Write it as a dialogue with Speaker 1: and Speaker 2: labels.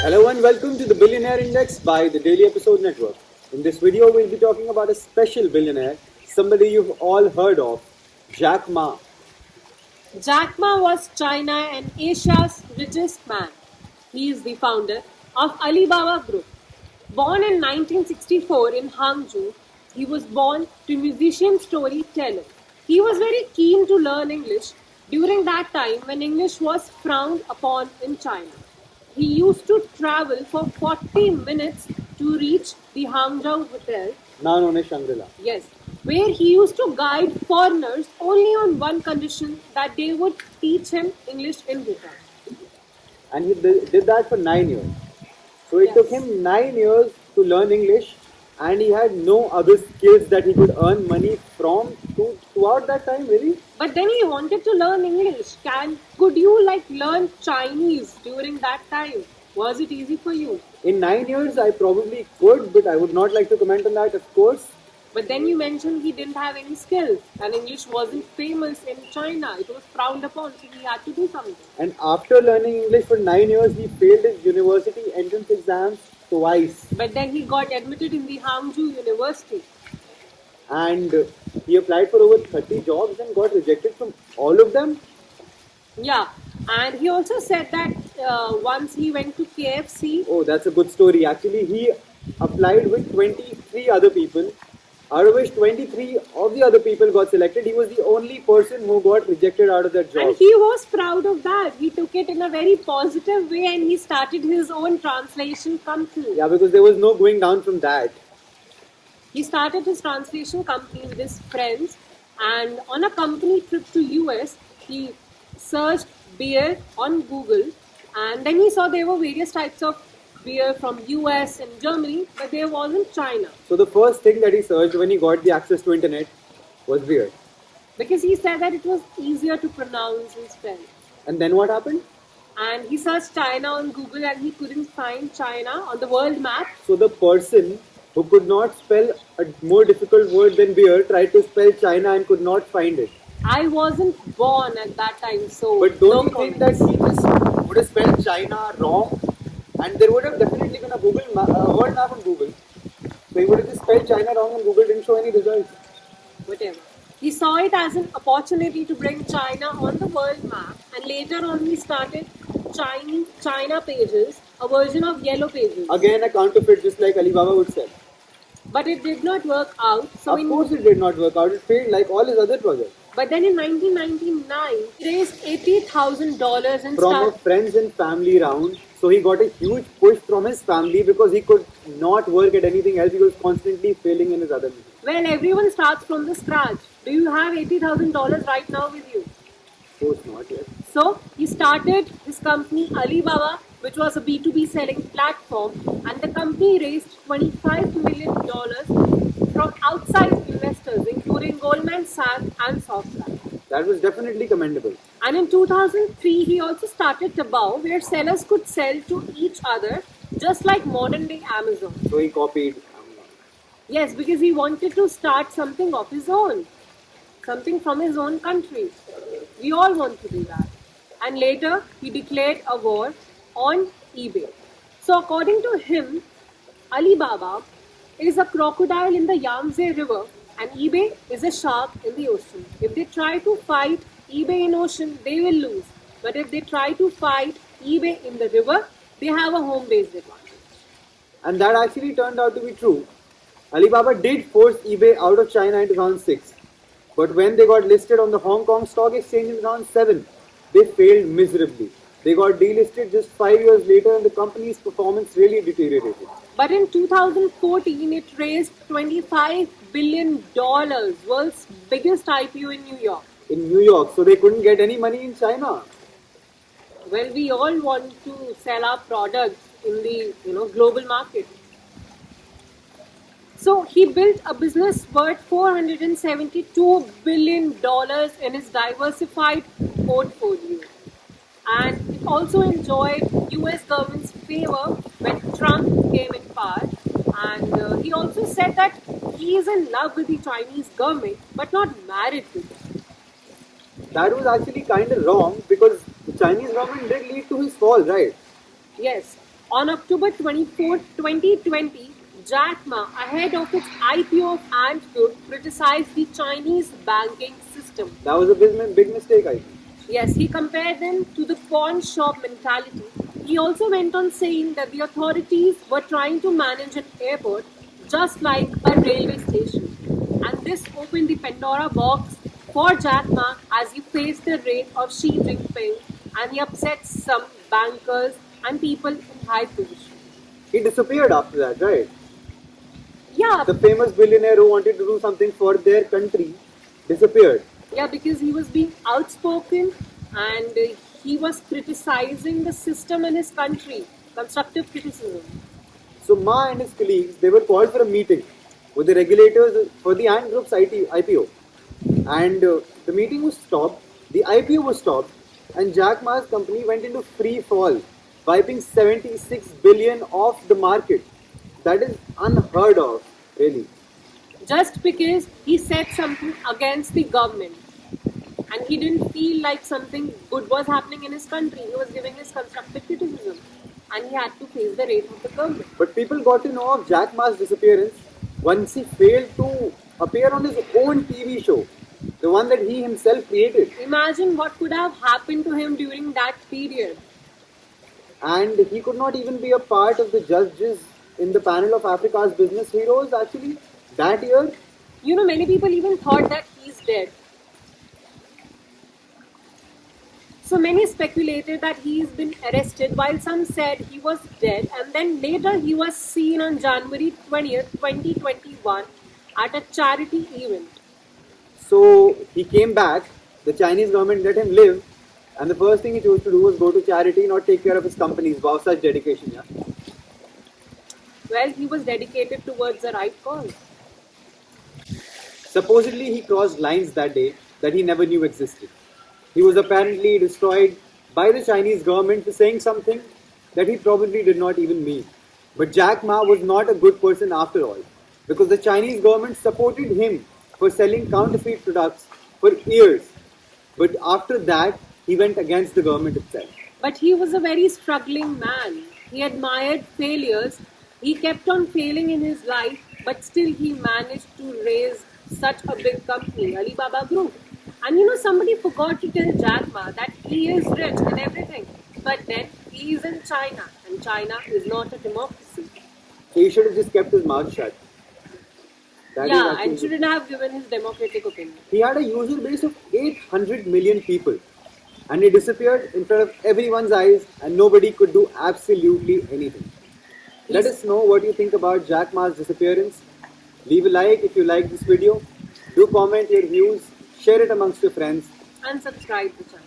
Speaker 1: Hello and welcome to the Billionaire Index by the Daily Episode Network. In this video, we'll be talking about a special billionaire, somebody you've all heard of, Jack Ma.
Speaker 2: Jack Ma was China and Asia's richest man. He is the founder of Alibaba Group. Born in 1964 in Hangzhou, he was born to musician storyteller. He was very keen to learn English during that time when English was frowned upon in China. He used to travel for 40 minutes to reach the Hangzhou Hotel.
Speaker 1: Now known as Shangri-La.
Speaker 2: Yes, where he used to guide foreigners only on one condition, that they would teach him English in return.
Speaker 1: And he did that for 9 years. So it took him 9 years to learn English, and he had no other skills that he could earn money from throughout that time, really.
Speaker 2: But then he wanted to learn English. Could you learn Chinese during that time? Was it easy for you?
Speaker 1: In 9 years, I probably could, but I would not like to comment on that, of course.
Speaker 2: But then you mentioned he didn't have any skills, and English wasn't famous in China. It was frowned upon, so he had to do something.
Speaker 1: And after learning English for 9 years, he failed his university entrance exams twice.
Speaker 2: But then he got admitted in the Hangzhou University.
Speaker 1: And he applied for over 30 jobs and got rejected from all of them.
Speaker 2: Yeah, and he also said that once he went to KFC.
Speaker 1: Oh, that's a good story. Actually, he applied with 23 other people, out of which 23 of the other people got selected. He was the only person who got rejected out of that job.
Speaker 2: And he was proud of that. He took it in a very positive way and he started his own translation company.
Speaker 1: Yeah, because there was no going down from that.
Speaker 2: He started his translation company with his friends, and on a company trip to US, he searched beer on Google, and then he saw there were various types of beer from US and Germany, but there wasn't China.
Speaker 1: So the first thing that he searched when he got the access to internet was beer.
Speaker 2: Because he said that it was easier to pronounce and spell.
Speaker 1: And then what happened?
Speaker 2: And he searched China on Google and he couldn't find China on the world map.
Speaker 1: So the person who could not spell a more difficult word than beer tried to spell China and could not find it.
Speaker 2: I wasn't born at that time, so.
Speaker 1: But don't you think that he just would have spelled China wrong? And there would have definitely been a word map on Google. So he would have just spelled China wrong and Google didn't show any results.
Speaker 2: Whatever. He saw it as an opportunity to bring China on the world map, and later on he started China Pages, a version of Yellow Pages.
Speaker 1: Again, a counterfeit, just like Alibaba would sell.
Speaker 2: But it did not work out.
Speaker 1: Of course it did not work out. It failed like all his other projects.
Speaker 2: But then in 1999, he raised $80,000 and
Speaker 1: from a friends and family round. So he got a huge push from his family because he could not work at anything else. He was constantly failing in his other business.
Speaker 2: Well, everyone starts from the scratch. Do you have $80,000 right now with you?
Speaker 1: Of course not, yes.
Speaker 2: So he started his company Alibaba, which was a B2B selling platform, and the company raised $25 million from outside investors, including Goldman Sachs and SoftBank.
Speaker 1: That was definitely commendable.
Speaker 2: And in 2003, he also started Taobao, where sellers could sell to each other, just like modern day Amazon.
Speaker 1: So he copied Amazon.
Speaker 2: Yes, because he wanted to start something of his own, something from his own country. We all want to do that. And later, he declared a war on eBay. So according to him, Alibaba is a crocodile in the Yangtze River and eBay is a shark in the ocean. If they try to fight eBay in ocean, they will lose. But if they try to fight eBay in the river, they have a home-based advantage.
Speaker 1: And that actually turned out to be true. Alibaba did force eBay out of China in 2006. But when they got listed on the Hong Kong Stock Exchange in 2007, they failed miserably. They got delisted just 5 years later and the company's performance really deteriorated.
Speaker 2: But in 2014, it raised $25 billion, world's biggest IPO in New York.
Speaker 1: In New York, so they couldn't get any money in China.
Speaker 2: Well, we all want to sell our products in the global market. So he built a business worth $472 billion in his diversified portfolio. And it also enjoyed US government's favor when Trump came in power. And he also said that he is in love with the Chinese government but not married to them.
Speaker 1: That was actually kind of wrong because the Chinese government did lead to his fall, right?
Speaker 2: Yes, On October 24, 2020, Jack Ma, ahead of its IPO of Ant Group, criticized the Chinese banking system.
Speaker 1: That was a big mistake, I think.
Speaker 2: Yes, he compared them to the pawn shop mentality. He also went on saying that the authorities were trying to manage an airport just like a railway station. And this opened the Pandora box for Jack Ma as he faced the wrath of Xi Jinping, and he upset some bankers and people in high position.
Speaker 1: He disappeared after that, right?
Speaker 2: Yeah,
Speaker 1: The famous billionaire who wanted to do something for their country disappeared.
Speaker 2: yeah, because he was being outspoken and he was criticizing the system in his country, constructive criticism.
Speaker 1: So Ma and his colleagues, they were called for a meeting with the regulators for the Ant Group's IPO. And the meeting was stopped, the IPO was stopped, and Jack Ma's company went into free fall, wiping 76 billion off the market. That is unheard of, really.
Speaker 2: Just because he said something against the government and he didn't feel like something good was happening in his country, he was giving his constructive criticism and he had to face the wrath of the government.
Speaker 1: But people got to know of Jack Ma's disappearance once he failed to appear on his own TV show, the one that he himself created.
Speaker 2: Imagine what could have happened to him during that period.
Speaker 1: And he could not even be a part of the judges in the panel of Africa's business heroes actually that year.
Speaker 2: You know, many people even thought that he's dead. So many speculated that he's been arrested, while some said he was dead, and then later he was seen on January 20th, 2021 at a charity event.
Speaker 1: So he came back, the Chinese government let him live, and the first thing he chose to do was go to charity, not take care of his companies. Wow, such dedication, yeah.
Speaker 2: Well, he was dedicated towards the right cause.
Speaker 1: Supposedly he crossed lines that day that he never knew existed. He was apparently destroyed by the Chinese government for saying something that he probably did not even mean. But Jack Ma was not a good person after all, because the Chinese government supported him for selling counterfeit products for years. But after that, he went against the government itself.
Speaker 2: But he was a very struggling man. He admired failures. He kept on failing in his life, but still he managed to raise such a big company, Alibaba Group. And you know, somebody forgot to tell Jack Ma that he is rich and everything. But then he is in China, and China is not a democracy.
Speaker 1: So he should have just kept his mouth shut. That is
Speaker 2: Yeah,
Speaker 1: actually-
Speaker 2: and shouldn't have given his democratic opinion.
Speaker 1: He had a user base of 800 million people, and he disappeared in front of everyone's eyes, and nobody could do absolutely anything. Let us know what you think about Jack Ma's disappearance. Leave a like if you like this video. Do comment your views, share it amongst your friends.
Speaker 2: And subscribe to the channel.